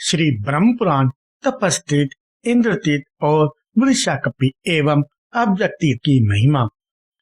श्री ब्रह्म पुराण तपस्थित इंद्रतीत और वृषाकपि एवं अव्यक्तीत की महिमा।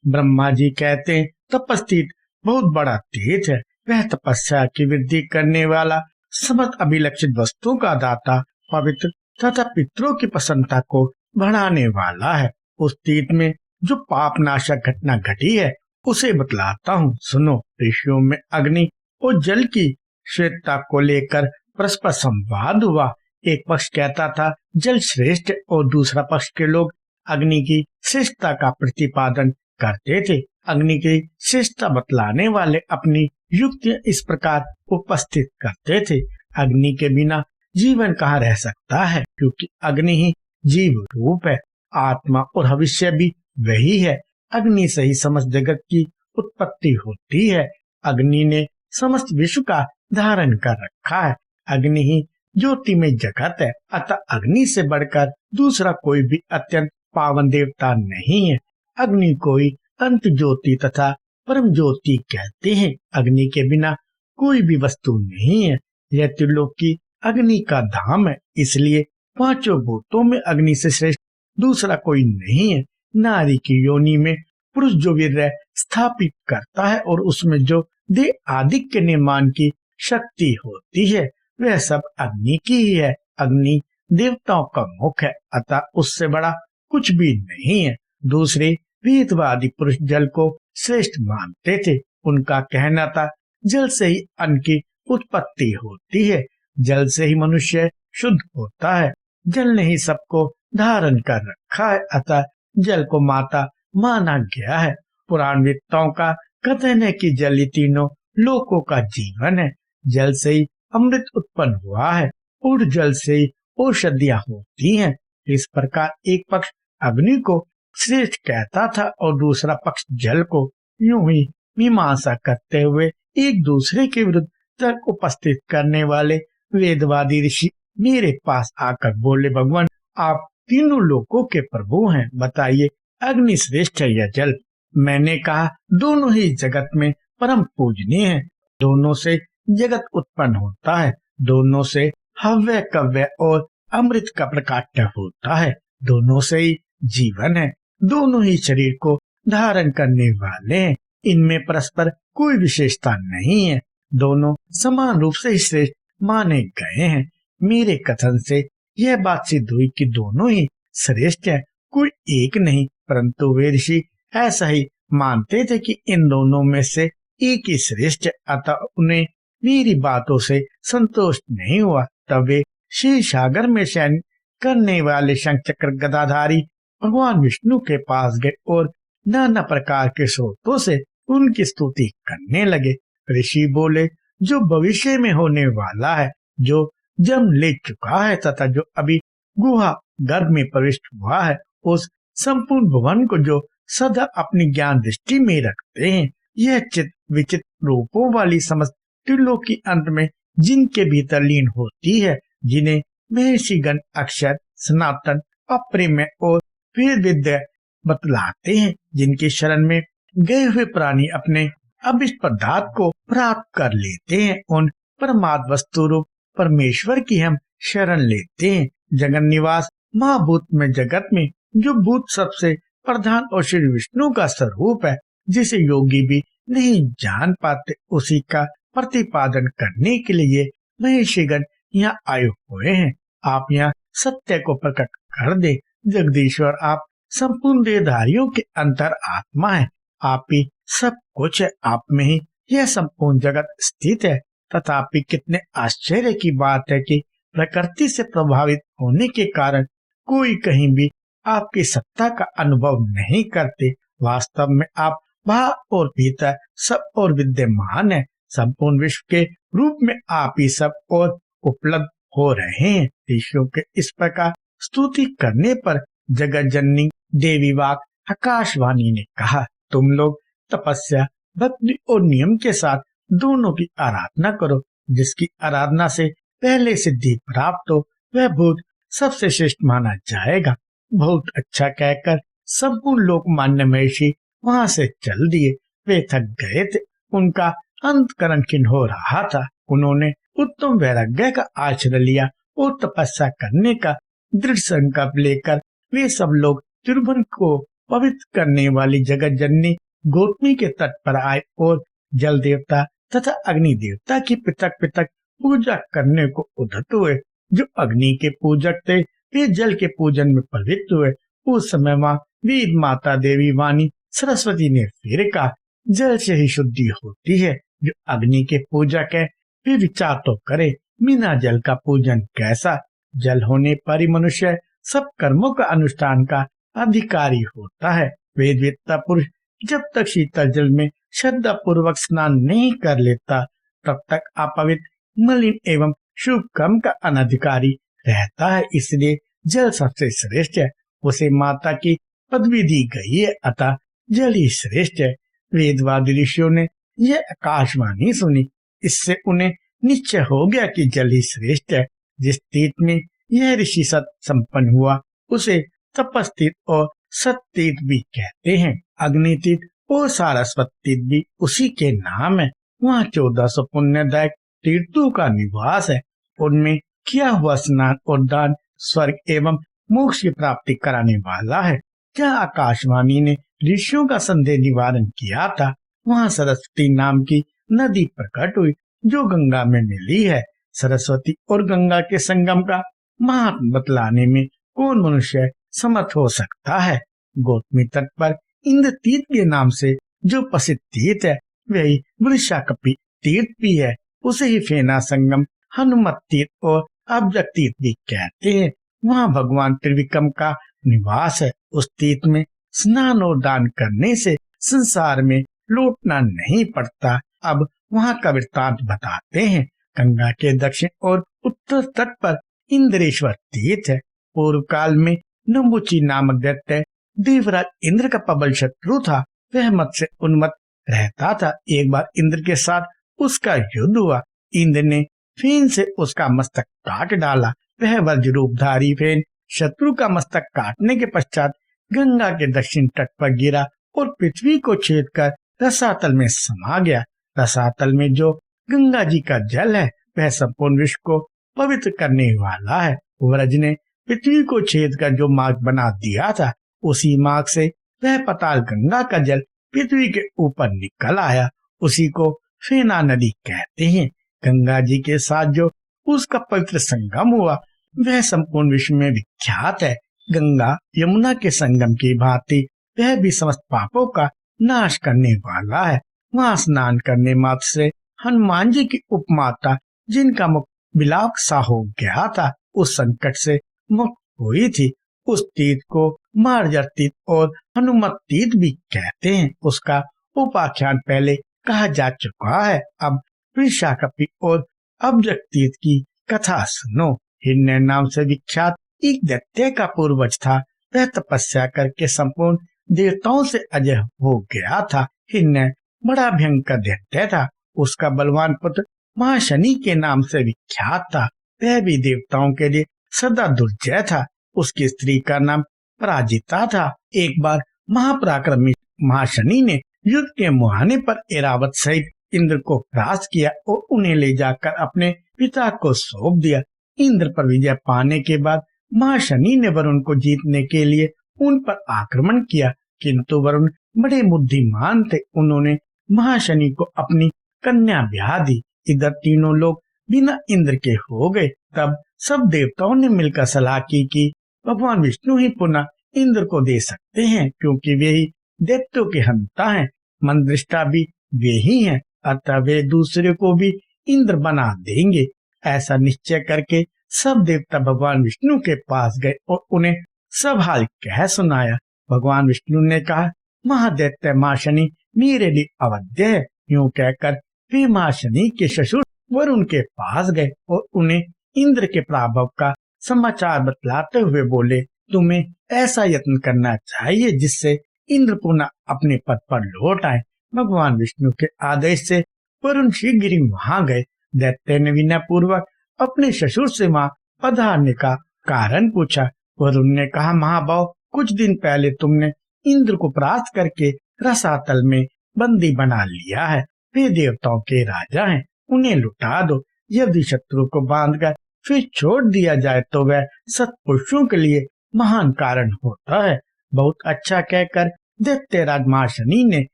ब्रह्मा जी कहते हैं तपस्थित बहुत बड़ा तेज है, वह तपस्या की वृद्धि करने वाला, समस्त अभिलक्षित वस्तुओं का दाता, पवित्र तथा पितरों की प्रसन्नता को बढ़ाने वाला है। उस तीत में जो पाप नाशक घटना घटी है उसे बतलाता हूँ, सुनो। ऋषियों में अग्नि और जल की श्रेष्ठता को लेकर परस्पर संवाद हुआ। एक पक्ष कहता था जल श्रेष्ठ और दूसरा पक्ष के लोग अग्नि की श्रेष्ठता का प्रतिपादन करते थे। अग्नि की श्रेष्ठता बतलाने वाले अपनी युक्ति इस प्रकार उपस्थित करते थे। अग्नि के बिना जीवन कहाँ रह सकता है, क्योंकि अग्नि ही जीव रूप है। आत्मा और भविष्य भी वही है। अग्नि से ही समस्त जगत की उत्पत्ति होती है। अग्नि ने समस्त विश्व का धारण कर रखा है। अग्नि ही ज्योति में जगत है, अतः अग्नि से बढ़कर दूसरा कोई भी अत्यंत पावन देवता नहीं है। अग्नि कोई अंत ज्योति तथा परम ज्योति कहते हैं। अग्नि के बिना कोई भी वस्तु नहीं है। यह त्रिलोक की अग्नि का धाम है, इसलिए पांचों भूतों में अग्नि से श्रेष्ठ दूसरा कोई नहीं है। नारी की योनि में पुरुष जो वीर्य स्थापित करता है और उसमें जो देह आदि के निर्माण की शक्ति होती है वह सब अग्नि की ही है। अग्नि देवताओं का मुख है, अतः उससे बड़ा कुछ भी नहीं है। दूसरे वेदवादी पुरुष जल को श्रेष्ठ मानते थे। उनका कहना था जल से ही अन्न की उत्पत्ति होती है, जल से ही मनुष्य शुद्ध होता है। जल ने ही सबको धारण कर रखा है, अतः जल को माता माना गया है। पुराण वेत्ताओं का कथन है कि जल ही तीनों लोकों का जीवन है। जल से ही अमृत उत्पन्न हुआ है और जल से ही औषधियां होती हैं। इस प्रकार एक पक्ष अग्नि को श्रेष्ठ कहता था और दूसरा पक्ष जल को। यूं ही मीमांसा करते हुए एक दूसरे के विरुद्ध तर्क उपस्थित करने वाले वेदवादी ऋषि मेरे पास आकर बोले, भगवान आप तीनों लोकों के प्रभु हैं, बताइए अग्नि श्रेष्ठ है या जल? मैंने कहा दोनों ही जगत में परम पूजनीय है। दोनों से जगत उत्पन्न होता है, दोनों से हव्य कव्य और अमृत का प्रकाट्य होता है, दोनों से ही जीवन है, दोनों ही शरीर को धारण करने वाले हैं। इनमें परस्पर कोई विशेषता नहीं है, दोनों समान रूप से श्रेष्ठ माने गए हैं। मेरे कथन से यह बात सिद्ध हुई कि दोनों ही श्रेष्ठ है, कोई एक नहीं। परंतु वे ऋषि ऐसा ही मानते थे कि इन दोनों में से एक ही श्रेष्ठ है, अतः उन्हें मेरी बातों से संतोष नहीं हुआ। तब वे क्षीर सागर में शयन करने वाले शंख चक्र गदाधारी भगवान विष्णु के पास गए और नाना प्रकार के स्रोतों से उनकी स्तुति करने लगे। ऋषि बोले, जो भविष्य में होने वाला है, जो जन्म ले चुका है तथा जो अभी गुहा गर्भ में प्रविष्ट हुआ है, उस संपूर्ण भुवन को जो सदा अपनी ज्ञान दृष्टि में रखते हैं, यह चित विचित्र रूपों वाली समस्त त्रिलोक की अंत में जिनके भीतर लीन होती है, जिन्हें महर्षिगण अक्षर सनातन अप्रिमेय और वेद विद्या बतलाते हैं, जिनकी शरण में गए हुए प्राणी अपने अभिष्ट पदार्थ को प्राप्त कर लेते हैं, उन परमात्म वस्तु रूप परमेश्वर की हम शरण लेते हैं। जगन निवास महाभूत में जगत में जो भूत सबसे प्रधान और श्री विष्णु का स्वरूप है, जिसे योगी भी नहीं जान पाते, उसी का प्रतिपादन करने के लिए महर्षिगण यहाँ आए हुए हैं। आप यहाँ सत्य को प्रकट कर दे। जगदीश्वर आप संपूर्ण देहधारियों के अंतर आत्मा है, आप ही सब कुछ है, आप में ही यह संपूर्ण जगत स्थित है। तथापि कितने आश्चर्य की बात है कि प्रकृति से प्रभावित होने के कारण कोई कहीं भी आपकी सत्ता का अनुभव नहीं करते। वास्तव में आप बाहर और भीतर सब और विद्यमान है। संपूर्ण विश्व के रूप में आप ही सब और उपलब्ध हो रहे हैं। ऋषियों के इस प्रकार स्तुति करने पर जगत जननी देवी वाक आकाशवाणी ने कहा, तुम लोग तपस्या भक्ति और नियम के साथ दोनों की आराधना करो। जिसकी आराधना से पहले सिद्धि प्राप्त हो वह भूत सबसे श्रेष्ठ माना जाएगा। बहुत अच्छा कहकर संपूर्ण लोकमान्य महर्षि वहां से चल दिए। वे थक गए थे, उनका अंतकरण खिन्न हो रहा था। उन्होंने उत्तम वैराग्य का आश्रय लिया और तपस्या करने का दृढ़ संकल्प लेकर वे सब लोग त्रिभुवन को पवित्र करने वाली जगत जननी गौतमी के तट पर आए और जल देवता तथा अग्नि देवता की पृथक पृथक पूजा करने को उद्धत हुए। जो अग्नि के पूजक थे वे जल के पूजन में प्रवृत्त हुए। उस समय वहाँ वेद माता देवी वाणी सरस्वती ने फिर कहा, जल से ही शुद्धि होती है। जो अग्नि के पूजक है वे विचार तो करे, बिना जल का पूजन कैसा। जल होने पर ही मनुष्य सब कर्मों का अनुष्ठान का अधिकारी होता है। वेदवेत्ता पुरुष जब तक शीतल जल में श्रद्धा पूर्वक स्नान नहीं कर लेता तब तक अपवित्र, मलिन एवं शुभ कर्म का अनधिकारी रहता है। इसलिए जल सबसे श्रेष्ठ है, उसे माता की पदवी दी गई है, अतः जल ही श्रेष्ठ है। वेदवादी ऋषियों ने यह आकाशवाणी सुनी, इससे उन्हें निश्चय हो गया कि जल ही श्रेष्ठ है। जिस तीर्थ में यह ऋषि सत संपन्न हुआ उसे तपस्तीर्थ और सत्तीर्थ भी कहते हैं। अग्नि तीर्थ और सारस्वत तीर्थ भी उसी के नाम है। वहाँ 1400 पुण्यदायक तीर्थों का निवास है। उनमें किया हुआ स्नान और दान स्वर्ग एवं मोक्ष की प्राप्ति कराने वाला है। जहाँ आकाशवाणी ने ऋषियों का संदेह निवारण किया था वहाँ सरस्वती नाम की नदी प्रकट हुई जो गंगा में मिली है। सरस्वती और गंगा के संगम का महात्म बतलाने में कौन मनुष्य समर्थ हो सकता है। गौतमी तट पर इंद्र तीर्थ के नाम से जो प्रसिद्ध तीर्थ है वही वृषाकपि तीर्थ भी है। उसे ही फेना संगम, हनुमत तीर्थ और अब्जक तीर्थ भी कहते हैं। वहाँ भगवान त्रिविक्रम का निवास है। उस तीर्थ में स्नान और दान करने से संसार में लौटना नहीं पड़ता। अब वहाँ का वृत्तांत बताते हैं। गंगा के दक्षिण और उत्तर तट पर इंद्रेश्वर तीर्थ है। पूर्व काल में नंबुची नामक दैत्य देवराज इंद्र का प्रबल शत्रु था। वह मत से उन्मत्त रहता था। एक बार इंद्र के साथ उसका युद्ध हुआ। इंद्र ने फेन से उसका मस्तक काट डाला। वह वज्र रूपधारी फेन शत्रु का मस्तक काटने के पश्चात गंगा के दक्षिण तट पर गिरा और पृथ्वी को छेद कर रसातल में समा गया। रसातल में जो गंगा जी का जल है वह संपूर्ण विश्व को पवित्र करने वाला है। व्रज ने पृथ्वी को छेद कर जो मार्ग बना दिया था उसी मार्ग से वह पताल गंगा का जल पृथ्वी के ऊपर निकल आया। उसी को फेना नदी कहते हैं। गंगा जी के साथ जो उसका पवित्र संगम हुआ वह संपूर्ण विश्व में विख्यात है। गंगा यमुना के संगम की भांति वह भी समस्त पापों का नाश करने वाला है। वहाँ स्नान करने मात्र से हनुमान जी की उपमाता जिनका मुख बिलाक सा हो गया था उस संकट से मुक्त हुई थी। उस तीर्थ को मार्जर तीर्थ और हनुमत तीर्थ भी कहते हैं। उसका उपाख्यान पहले कहा जा चुका है। अब वृषाकपि और अब्जक तीर्थ की कथा सुनो। हिरण्य नाम से विख्यात एक दैत्य का पूर्वज था। वह तपस्या करके संपूर्ण देवताओं से अजय हो गया था। हिरण्य बड़ा भयंकर दैत्य था। उसका बलवान पुत्र महाशनि के नाम से विख्यात था। वह भी देवताओं के लिए सदा दुर्जय था। उसकी स्त्री का नाम पराजिता था। एक बार महापराक्रमी महाशनि ने युद्ध के मुहाने पर ऐरावत सहित इंद्र को परास्त किया और उन्हें ले जाकर अपने पिता को सौंप दिया। इंद्र पर विजय पाने के बाद महाशनि ने वरुण को जीतने के लिए उन पर आक्रमण किया, किंतु वरुण बड़े बुद्धिमान थे। उन्होंने महाशनि को अपनी कन्या ब्याह दी। इधर तीनों लोग बिना इंद्र के हो गए। तब सब देवताओं ने मिलकर सलाह की कि भगवान विष्णु ही पुनः इंद्र को दे सकते हैं, क्योंकि वे ही दैत्यों के हंता हैं, मंदृष्टा भी वे ही हैं, अतः वे दूसरे को भी इंद्र बना देंगे। ऐसा निश्चय करके सब देवता भगवान विष्णु के पास गए और उन्हें सब हाल कह सुनाया। भगवान विष्णु ने कहा, महादैत्य महाशनि मेरे लिए अवध्य है। यूं कहकर वे महाशनि के ससुर वरुण के पास गए और उन्हें इंद्र के प्राभव का समाचार बतलाते हुए बोले, तुम्हें ऐसा यत्न करना चाहिए जिससे इंद्र पुनः अपने पद पर लौट आए। भगवान विष्णु के आदेश से वरुण शीघ्र ही वहां गए। दैत्य ने विनय पूर्वक अपने ससुर से वहां पधारने का कारण पूछा। वरुण ने कहा, महाभाव, कुछ दिन पहले तुमने इंद्र को परास्त करके रसातल में बंदी बना लिया है। वे देवताओं के राजा हैं, उन्हें लुटा दो। यदि शत्रु को बांधकर फिर छोड़ दिया जाए तो वह सत्पुरुषों के लिए महान कारण होता है। बहुत अच्छा कहकर दैत्यराज महाशनि ने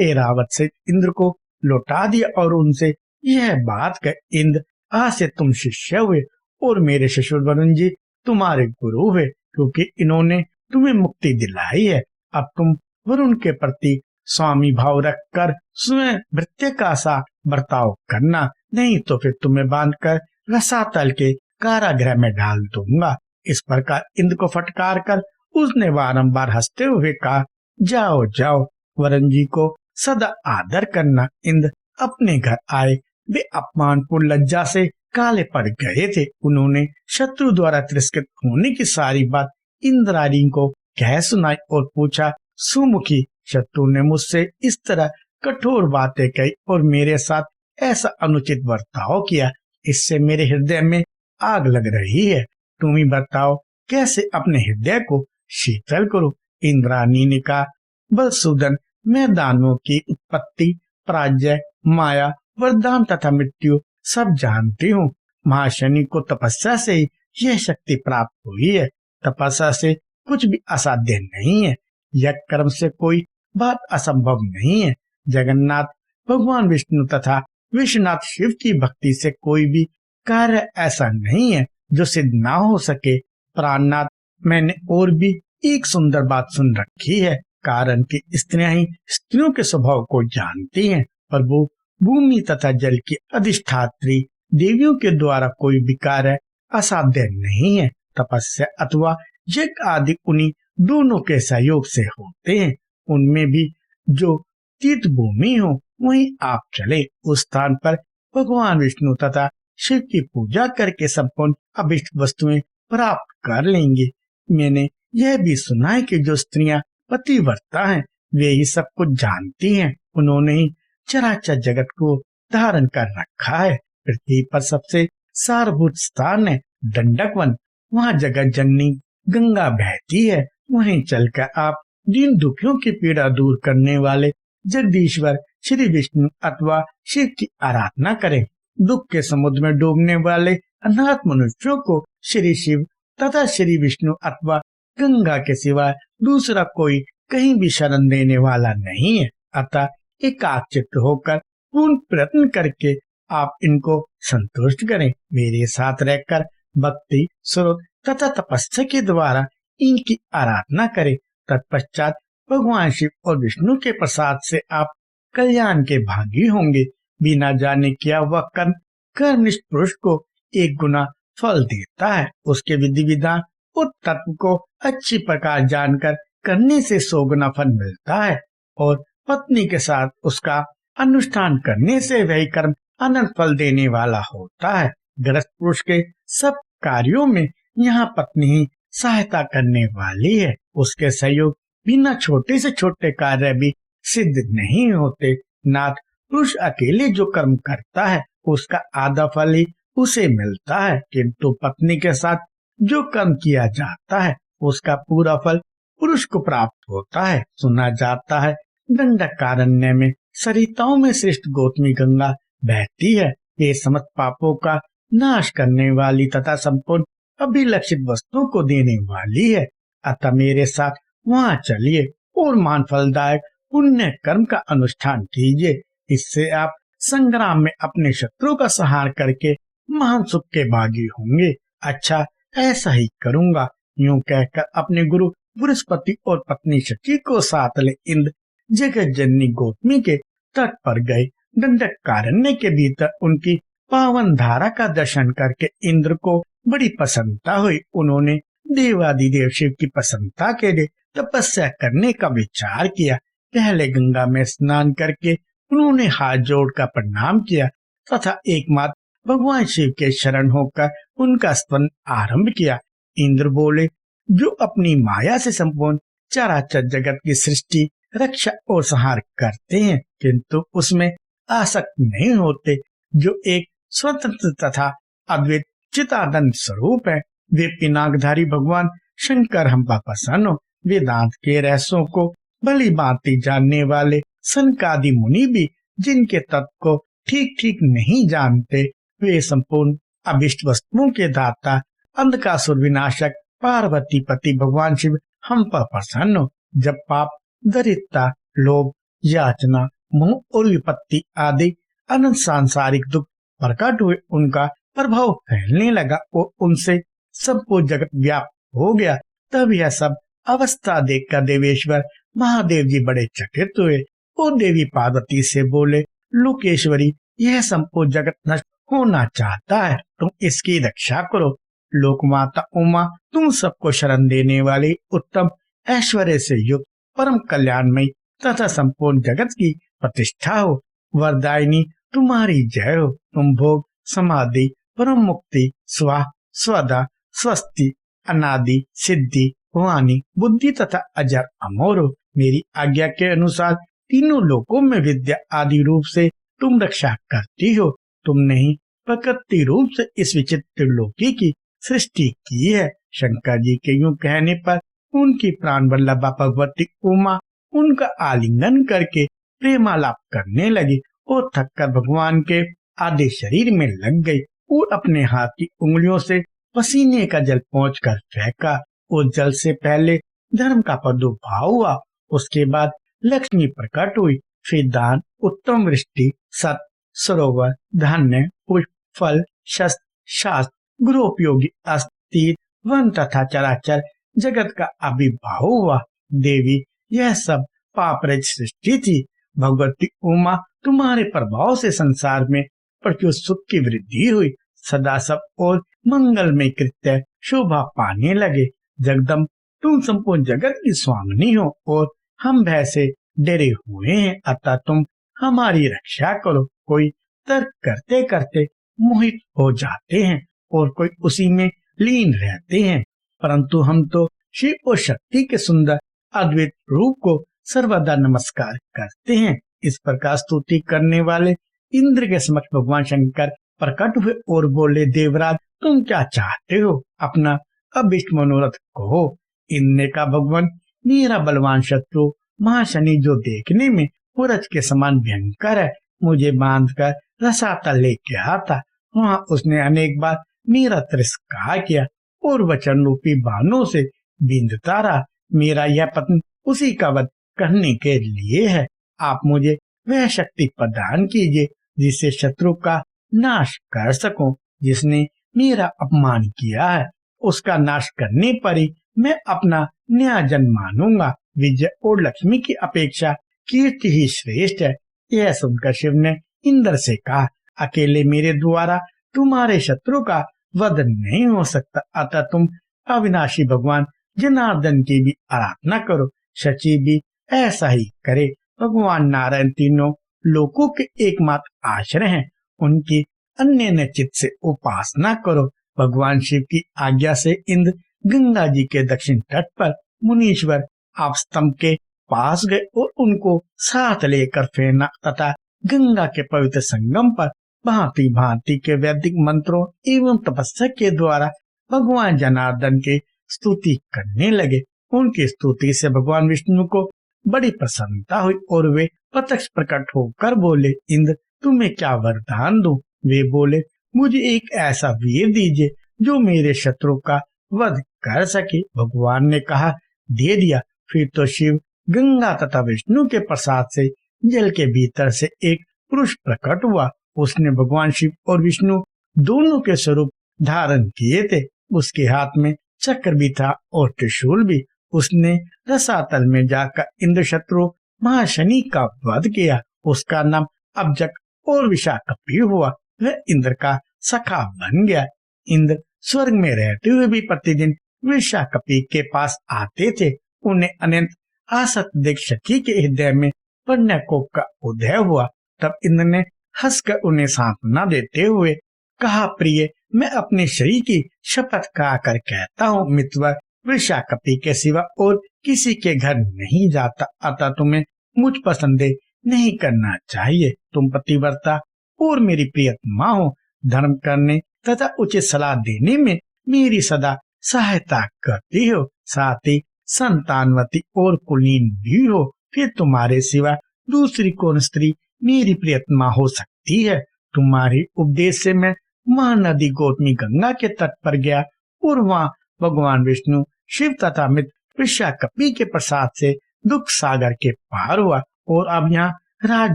ऐरावत से इंद्र को लौटा दिया और उनसे यह बात कह, इंद्र आज से तुम शिष्य हुए और मेरे ससुर वरुण जी तुम्हारे गुरु हुए, क्योंकि इन्होंने तुम्हें मुक्ति दिलाई है। अब तुम वरुण के प्रति स्वामी भाव रखकर स्वयं भृत्य का सा बर्ताव करना, नहीं तो फिर तुम्हें बांधकर रसातल के कारागृह में डाल दूंगा। इस प्रकार इंद्र को फटकार कर उसने बारंबार हंसते हुए कहा, जाओ जाओ, वरुण जी को सदा आदर करना। इंद्र अपने घर आए। वे अपमानपूर्ण लज्जा से काले पड़ गए थे। उन्होंने शत्रु द्वारा तिरस्कृत होने की सारी बात इंद्राणी को कह सुनाई और पूछा, सुमुखी, शत्रु ने मुझसे इस तरह कठोर बातें कही और मेरे साथ ऐसा अनुचित बर्ताव किया, इससे मेरे हृदय में आग लग रही है। तुम ही बताओ कैसे अपने हृदय को शीतल करो। इंद्राणी ने कहा, बलसूदन, मैं दानवों की उत्पत्ति, पराजय, माया, वरदान तथा मृत्यु सब जानती हूँ। महाशनि को तपस्या से ही यह शक्ति प्राप्त हुई है। तपस्या से कुछ भी असाध्य नहीं है। यज्ञ कर्म से कोई बात असंभव नहीं है। जगन्नाथ भगवान विष्णु तथा विश्वनाथ शिव की भक्ति से कोई भी कार्य ऐसा नहीं है जो सिद्ध ना हो सके। प्राणनाथ, मैंने और भी एक सुंदर बात सुन रखी है। कारण कि स्त्रियां ही स्त्रियों के स्वभाव को जानती हैं, पर वो भूमि तथा जल की अधिष्ठात्री देवियों के द्वारा कोई भी कार्य असाध्य नहीं है। तपस्या अथवा यज्ञ आदि उन्हीं दोनों के सहयोग से होते हैं। उनमें भी जो तीर्थ भूमि हो वहीं आप चले। उस स्थान पर भगवान विष्णु तथा शिव की पूजा करके संपूर्ण अभिष्ट वस्तुएं प्राप्त कर लेंगे। मैंने यह भी सुना है कि जो स्त्रियां पतिव्रता हैं वे ही सब कुछ जानती हैं। उन्होंने ही चराचर जगत को धारण कर रखा है। पृथ्वी पर सबसे सारभूत स्थान है दंडक वन। वहाँ जगत जननी गंगा बहती है। वहीं चलकर आप दीन दुखियों की पीड़ा दूर करने वाले जगदीश्वर श्री विष्णु अथवा शिव की आराधना करें। दुख के समुद्र में डूबने वाले अनाथ मनुष्यों को श्री शिव तथा श्री विष्णु अथवा गंगा के सिवाय दूसरा कोई कहीं भी शरण देने वाला नहीं है। अतः एकाग्रचित्त होकर पूर्ण प्रयत्न करके आप इनको संतुष्ट करें। मेरे साथ रहकर भक्ति, श्रोत तथा तपस्या के द्वारा इनकी आराधना करें। तत्पश्चात भगवान शिव और विष्णु के प्रसाद से आप कल्याण के भागी होंगे। बिना जाने किया वह कर्म कर्मनिष्ठ पुरुष को एक गुना फल देता है। उसके विधि विधान और तत्व को अच्छी प्रकार जानकर करने से 100 गुना फल मिलता है और पत्नी के साथ उसका अनुष्ठान करने से वही कर्म अनंत फल देने वाला होता है। गृहस्थ पुरुष के सब कार्यों में यहाँ पत्नी ही सहायता करने वाली है। उसके सहयोग बिना छोटे से छोटे कार्य भी सिद्ध नहीं होते। नाथ, पुरुष अकेले जो कर्म करता है उसका आधा फल ही उसे मिलता है, किंतु पत्नी के साथ जो कर्म किया जाता है उसका पूरा फल पुरुष को प्राप्त होता है। सुना जाता है दंडकारण्य में सरिताओं में श्रेष्ठ गौतमी गंगा बहती है। ये समस्त पापों का नाश करने वाली तथा संपूर्ण अभिलक्षित वस्तुओं को देने वाली है। अतः मेरे साथ वहाँ चलिए और मान फलदायक पुण्य कर्म का अनुष्ठान कीजिए। इससे आप संग्राम में अपने शत्रु का संहार करके महान सुख के भागी होंगे। अच्छा, ऐसा ही करूँगा। यूं कहकर अपने गुरु बृहस्पति और पत्नी शची को साथ ले इंद्र जगत जननी गौतमी के तट पर गए। दंडकारण्य के भीतर उनकी पावन धारा का दर्शन करके इंद्र को बड़ी प्रसन्नता हुई। उन्होंने देवादिदेव शिव की प्रसन्नता के लिए तपस्या करने का विचार किया। पहले गंगा में स्नान करके उन्होंने हाथ जोड़कर प्रणाम किया तथा एकमात्र भगवान शिव के शरण होकर उनका स्तवन आरंभ किया। इंद्र बोले, जो अपनी माया से संपूर्ण चराचर जगत की सृष्टि, रक्षा और संहार करते हैं किंतु उसमें आसक्त नहीं होते, जो एक स्वतंत्र तथा अद्वैत चिदानंद स्वरूप है, वे पिनाकधारी भगवान शंकर हम पर प्रसन्न हो। वेदांत के रहस्यों को भली भांति जानने वाले सनकादि मुनि भी जिनके तत्व को ठीक ठीक नहीं जानते, वे संपूर्ण अभिष्ट वस्तुओं के दाता, अंधकासुर विनाशक पार्वती पति भगवान शिव हम पर प्रसन्न हो। जब पाप, दरिद्रता, लोभ, याचना, मोह और विपत्ति आदि अनंत सांसारिक दुख प्रकट हुए, उनका प्रभाव फैलने लगा और उनसे सबको जगत व्याप्त हो गया, तब यह सब अवस्था देखकर देवेश्वर महादेव जी बड़े चकित हुए और देवी पार्वती से बोले, लोकेश्वरी, यह संपूर्ण जगत नष्ट होना चाहता है, तुम इसकी रक्षा करो। लोकमाता उमा, तुम सबको शरण देने वाली, उत्तम ऐश्वर्य से युक्त, परम कल्याणमयी तथा संपूर्ण जगत की प्रतिष्ठा हो। वरदायिनी, तुम्हारी जय हो। तुम भोग, समाधि, परम मुक्ति, स्वा, स्वदा, स्वस्ति, अनादि, सिद्धि, भवानी, बुद्धि तथा अजर अमर हो। मेरी आज्ञा के अनुसार तीनों लोकों में विद्या आदि रूप से तुम रक्षा करती हो। तुमने ही प्रकृति रूप से इस विचित्र लोकी की सृष्टि की है। शंकर जी के यूं कहने पर उनकी प्राण वल्लभा भगवती उमा उनका आलिंगन करके प्रेमालाप करने लगी और थककर भगवान के आधे शरीर में लग गई और अपने हाथ की उंगलियों से पसीने का जल पहुंचकर फेंका। और जल से पहले धर्म का प्रादुर्भाव हुआ, उसके बाद लक्ष्मी प्रकट हुई। फिर दान, उत्तम वृष्टि, सत, सरोवर, धान्य, पुष्प, फल, शस्त्र, शास्त्र, गृहोपयोगी अस्थिर, वन तथा चराचर जगत का आविर्भाव हुआ। देवी, यह सब पापरज सृष्टि थी। भगवती उमा, तुम्हारे प्रभाव से संसार में प्रचुर सुख की वृद्धि हुई। सदा सब और मंगलमय कृत्य शोभा पाने लगे। जगदम्ब, तुम संपूर्ण जगत की स्वामिनी हो और हम भय से डरे हुए हैं, अतः तुम हमारी रक्षा करो। कोई तर्क करते करते मोहित हो जाते हैं और कोई उसी में लीन रहते हैं, परंतु हम तो शिव और शक्ति के सुंदर अद्वैत रूप को सर्वदा नमस्कार करते हैं। इस प्रकार स्तुति करने वाले इंद्र के समक्ष भगवान शंकर प्रकट हुए और बोले, देवराज, तुम क्या चाहते हो? अपना अभिष्ट मनोरथ कहो। इंद्र ने कहा, भगवान, मेरा बलवान शत्रु महाशनि, जो देखने में सूरज के समान भयंकर है, मुझे बांधकर रसातल लेके आता। वहाँ उसने अनेक बार मेरा तिरस्कार किया और वचन रूपी बाणों से बींधता रहा। मेरा यह पत्न उसी का वध करने के लिए है। आप मुझे वह शक्ति प्रदान कीजिए जिससे शत्रु का नाश कर सकूं। जिसने मेरा अपमान किया है, उसका नाश करने पर ही मैं अपना नया जन्म मानूंगा। विजय और लक्ष्मी की अपेक्षा कीर्ति ही श्रेष्ठ है। यह सुनकर शिव ने इंद्र से कहा, अकेले मेरे द्वारा तुम्हारे शत्रु का वध नहीं हो सकता, अतः तुम अविनाशी भगवान जनार्दन की भी आराधना करो। शची भी ऐसा ही करे। भगवान नारायण तीनों लोकों के एकमात्र आश्रय हैं, उनकी अन्य चित से उपासना करो। भगवान शिव की आज्ञा से इंद्र गंगा जी के दक्षिण तट पर मुनीश्वर आप स्तंभ के पास गए और उनको साथ लेकर फेरना तथा गंगा के पवित्र संगम पर भांति भांति के वैदिक मंत्रों एवं तपस्या के द्वारा भगवान जनार्दन की स्तुति करने लगे। उनकी स्तुति से भगवान विष्णु को बड़ी प्रसन्नता हुई और वे प्रत्यक्ष प्रकट होकर बोले, इंद्र, तुम्हें क्या वरदान दूं? वे बोले, मुझे एक ऐसा वीर दीजिए जो मेरे शत्रु का वध कर सके। भगवान ने कहा, दे दिया। फिर तो शिव, गंगा तथा विष्णु के प्रसाद से जल के भीतर से एक पुरुष प्रकट हुआ। उसने भगवान शिव और विष्णु दोनों के स्वरूप धारण किए थे। उसके हाथ में चक्र भी था और त्रिशूल भी। उसने रसातल में जाकर इंद्र शत्रु महाशनि का वध किया। उसका नाम अब्जक और विशाखपी हुआ। वह इंद्र का सखा बन गया। इंद्र स्वर्ग में रहते हुए भी प्रतिदिन विशाखपी के पास आते थे। उन्हें अनंत आसक्त देख शची के हृदय में पुण्यकोप का उदय हुआ। तब इंद्र ने हंसकर उन्हें सांत्वना देते हुए कहा, प्रिय, मैं अपने शरीर की शपथ खाकर कहता हूँ, मित्र विशाखपी के सिवा और किसी के घर नहीं जाता, अतः तुम्हें मुझ पर संदेह नहीं करना चाहिए। तुम पतिव्रता और मेरी प्रियतमा हो। धर्म करने तथा उचित सलाह देने में मेरी सदा सहायता करती हो। साथ ही संतानवती और कुलीन भी हो। फिर तुम्हारे सिवा दूसरी कौन स्त्री मेरी प्रियतमा हो सकती है? तुम्हारी उपदेश से मैं वह नदी गौतमी गंगा के तट पर गया और वहाँ भगवान विष्णु शिव तथा मित्र विशाखपी के प्रसाद से दुख सागर के पार हुआ। और अब यहाँ राज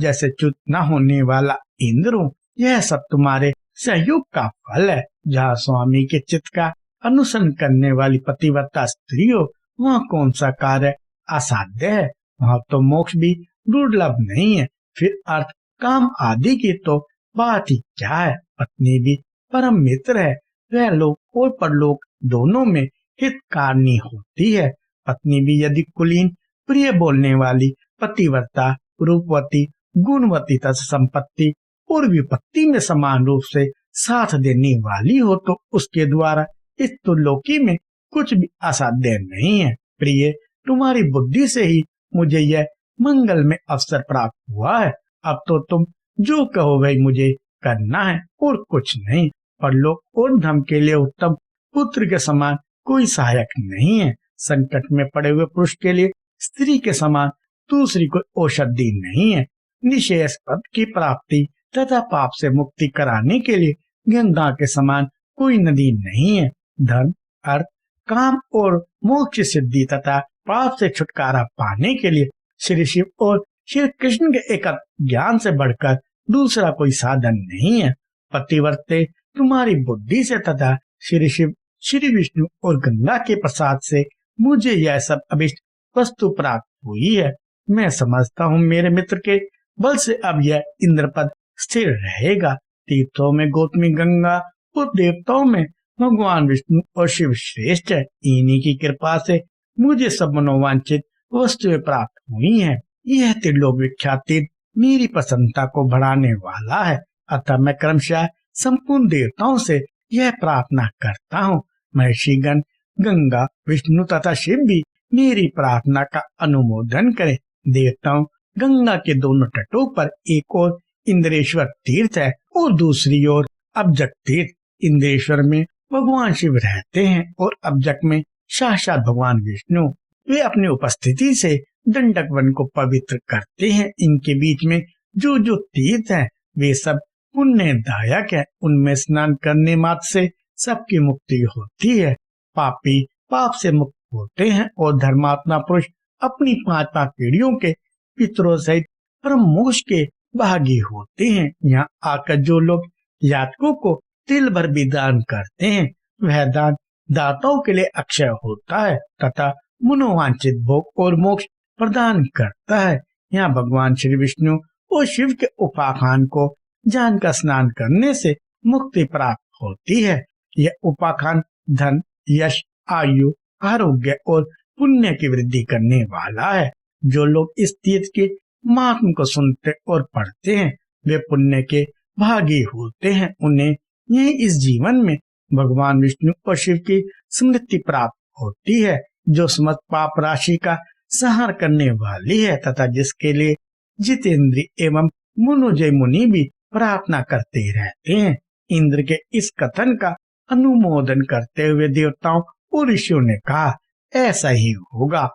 जैसे च्युत न होने वाला इंद्र हूँ। यह सब तुम्हारे सहयोग का फल है। जहाँ स्वामी के चित्त का अनुसरण करने वाली पतिव्रता स्त्री हो, वहाँ कौन सा कार्य असाध्य है। वहाँ तो मोक्ष भी दुर्लभ नहीं है। फिर अर्थ काम आदि की तो बात ही क्या है। पत्नी भी परम मित्र है। वह लोक और परलोक दोनों में हितकारिणी होती है। पत्नी भी यदि कुलीन, प्रिय बोलने वाली, पतिव्रता, रूपवती, गुणवती तथा संपत्ति और विपत्ति में समान रूप से साथ देने वाली हो, तो उसके द्वारा इस त्रिलोकी में कुछ भी असाध्य नहीं है। प्रिय, तुम्हारी बुद्धि से ही मुझे यह मंगल में अवसर प्राप्त हुआ है। अब तो तुम जो कहो वही मुझे करना है और कुछ नहीं। परलोक और धर्म के लिए उत्तम पुत्र के समान कोई सहायक नहीं है। संकट में पड़े हुए पुरुष के लिए स्त्री के समान दूसरी कोई औषधि नहीं है। निशेष पद की प्राप्ति तथा पाप से मुक्ति कराने के लिए गंगा के समान कोई नदी नहीं है। धर्म, अर्थ, काम और मोक्ष सिद्धि तथा पाप से छुटकारा पाने के लिए श्री शिव और श्री कृष्ण के एक ज्ञान से बढ़कर दूसरा कोई साधन नहीं है। पतिव्रते, तुम्हारी बुद्धि से तथा श्री शिव, श्री विष्णु और गंगा के प्रसाद से मुझे यह सब अभिष्ट वस्तु प्राप्त हुई है। मैं समझता हूँ मेरे मित्र के बल से अब यह इंद्रपद स्थिर रहेगा। तीर्थों में गौतमी गंगा और देवताओं में भगवान विष्णु और शिव श्रेष्ठ है। इन्हीं की कृपा से मुझे सब मनोवांछित वस्तुएं प्राप्त हुई हैं। यह त्रिलोक विख्यात तीर्थ मेरी प्रसन्नता को बढ़ाने वाला है। अतः मैं क्रमशः संपूर्ण देवताओं से यह प्रार्थना करता हूँ, महर्षिगण, गंगा, विष्णु तथा शिव भी मेरी प्रार्थना का अनुमोदन करें। देवताओं, गंगा के दोनों तटों पर एक और इंद्रेश्वर तीर्थ है और दूसरी ओर अब्जक तीर्थ। इंद्रेश्वर में भगवान शिव रहते हैं और अब्जक में साक्षात भगवान विष्णु। वे अपनी उपस्थिति से दंडक वन को पवित्र करते हैं। इनके बीच में जो जो तीर्थ हैं, वे सब पुण्यदायक है। उनमें स्नान करने मात्र से सबकी मुक्ति होती है। पापी पाप से मुक्त होते हैं और धर्मात्मा पुरुष अपनी 5 पीढ़ियों के पितरों सहित परम मोक्ष के भागी होते हैं। यहाँ आकर जो लोग याचकों को तिल भर भी दान करते हैं, वह दान दाताओं के लिए अक्षय होता है तथा मनोवांछित भोग और मोक्ष प्रदान करता है। यहाँ भगवान श्री विष्णु और शिव के उपाख्यान को जानकर स्नान करने से मुक्ति प्राप्त होती है। यह उपाख्यान धन, यश, आयु, आरोग्य और पुण्य की वृद्धि करने वाला है। जो लोग इस तीर्थ के महात्म को सुनते और पढ़ते हैं, वे पुण्य के भागी होते हैं। उन्हें यही इस जीवन में भगवान विष्णु और शिव की स्मृति प्राप्त होती है, जो समस्त पाप राशि का संहार करने वाली है तथा जिसके लिए जितेंद्रिय एवं मनोजय मुनि भी प्रार्थना करते रहते हैं। इंद्र के इस कथन का अनुमोदन करते हुए देवताओं और ऋषियों ने कहा, ऐसा ही होगा।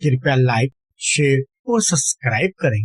कृपया लाइक, शेयर और सब्सक्राइब करें।